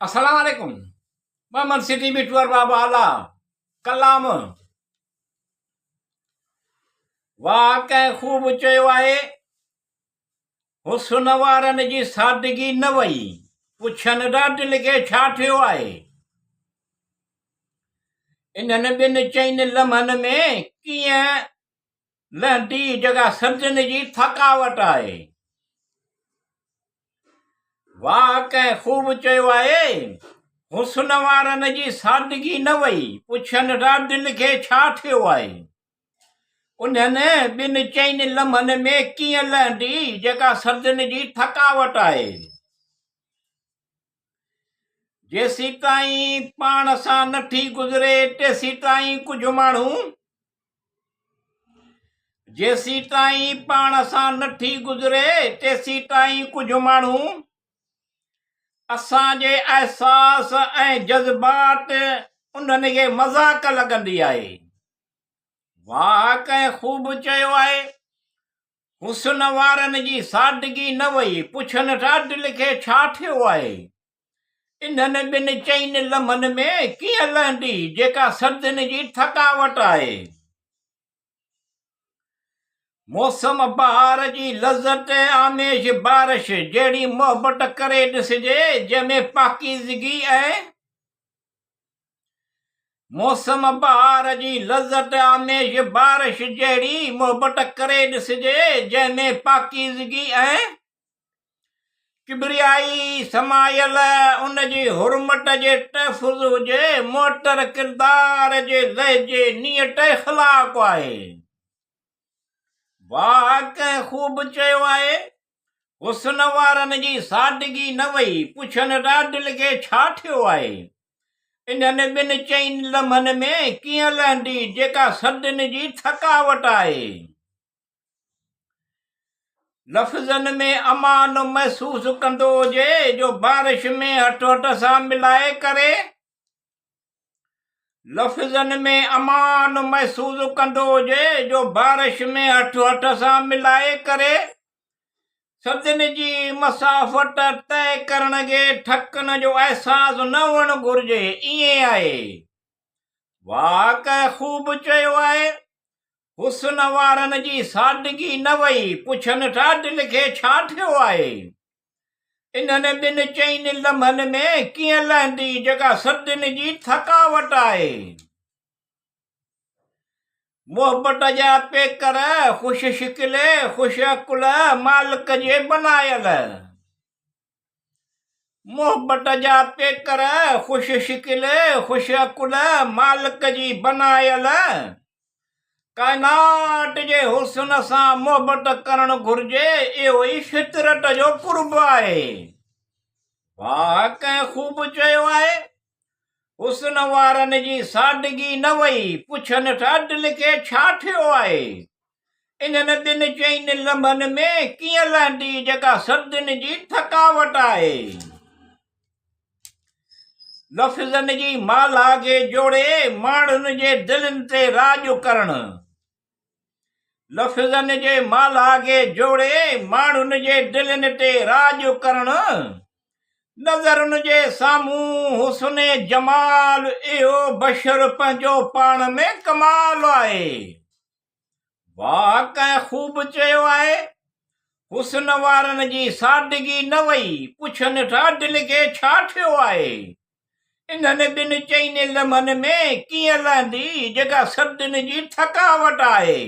अस्सलाम वालेकुम। मोहम्मद सिटी बिटवर बाबा आला कलाम वाह कंहिं ख़ूब चयो आहे, हुस्न वारनि जी सादगी न वई, पुछनि दिलि खे छा थियो आहे। इन्हनि ॿिनि चइनि लम्हनि में कीअं लहंदी जॻह सदियुनि जी थकावट आहे। वाह कंहिं ख़ूब चयो आहे, हुस्न वारनि जी सादगी न वई, पुछनि दिलि खे छा थियो आहे। उन्हनि ॿिनि चइनि लम्हनि में कीअं लहंदी जेका सदियुनि जी थकावट आहे। जेसी ताईं पाण सां नथी गुज़रे तेसी ताईं कुझु माण्हू, जेसी ताईं पाण सां नथी गुज़रे तेसी ताईं कुझु माण्हू असांजे अहसास ऐं जज़्बात उन्हनि खे मज़ाक लॻंदी आहे। वाह कंहिं ख़ूब चयो आहे, हुस्न वारनि जी सादगी न वई, पुछनि दिलि खे छा थियो आहे। इन्हनि ॿिनि चइनि लम्हनि में कीअं लहंदी जेका सदियुनि जी थकावट आहे। मौसम बहार जी लज़त आमेश बारिश जहिड़ी मोहबत करे ॾिसिजे जंहिंमें पाकीज़गी ऐं मौसम बहार जी लज़त आमेश बारिश जहिड़ी मोहबत करे ॾिसिजे जंहिंमें पाकीज़गी ऐं किबरियाई समायल उन जी हुरमत जे तहफ़ुज़ हुजे। मोटर किरदार जे लहजे नियत इख़्लाक़ आहे। वाह कंहिं ख़ूब चयो आहे, हुस्न वारनि जी सादगी न वई, पुछनि दिलि खे छा थियो आहे। इन्हनि ॿिनि चइनि लम्हनि में कीअं लहंदी जेका सदियुनि जी थकावट आहे। लफ़्ज़नि में अमान महसूस कंदो हुजे जो बारिश में हथ सां मिलाए करे, लफ़्ज़नि में अमान महसूस कंदो हुजे जो बारिश में हथ सां मिलाए करे सदियुनि जी मसाफ़त तय करण खे थकनि जो अहसास न हुअणु घुरिजे। ईअं आहे। वाह कंहिं ख़ूब चयो आहे, हुस्न वारनि जी सादगी न वई, पुछनि दिलि खे छा थियो आहे। इन्हनि ॿिनि चइनि लम्हनि में कीअं लहंदी जेका सदियुनि जी थकावट आहे। मोहबत जा पेकर ख़ुशि शिकिल ख़ुशि अकुल मालिक जे बनायल। मोहबत जा पेकर ख़ुशि शिकिल ख़ुशि अकुल मालिक जी बनायल। काइनात जे हुस्न सां मोहबत करणु घुरिजे, इहो ई फितरत जो कुर्ब आहे। वाह कंहिं ख़ूब चयो आहे, हुस्न वारनि जी सादगी न वई, पुछनि दिलि खे छा थियो आहे। इन्हनि ॿिनि चइनि लम्हनि में कीअं लहंदी जेका सदियुनि जी थकावट आहे। लफ़्ज़नि जी माला खे जोड़े माण्हुनि जे दिलनि ते राज करणु। लफ़्ज़नि जे माला खे जोड़े माण्हुनि जे दिलनि ते राज करणु। नज़रुनि जे साम्हूं हुस्न जमाल इहो बशर पंहिंजो पाण में कमाल आहे। वाह कंहिं ख़ूब चयो आहे, हुस्न वारनि जी सादगी न वई, पुछनि दिलि खे छा थियो आहे। इन्हनि ॿिनि चइनि लम्हनि में कीअं लहंदी जेका सदियुनि जी थकावट आहे।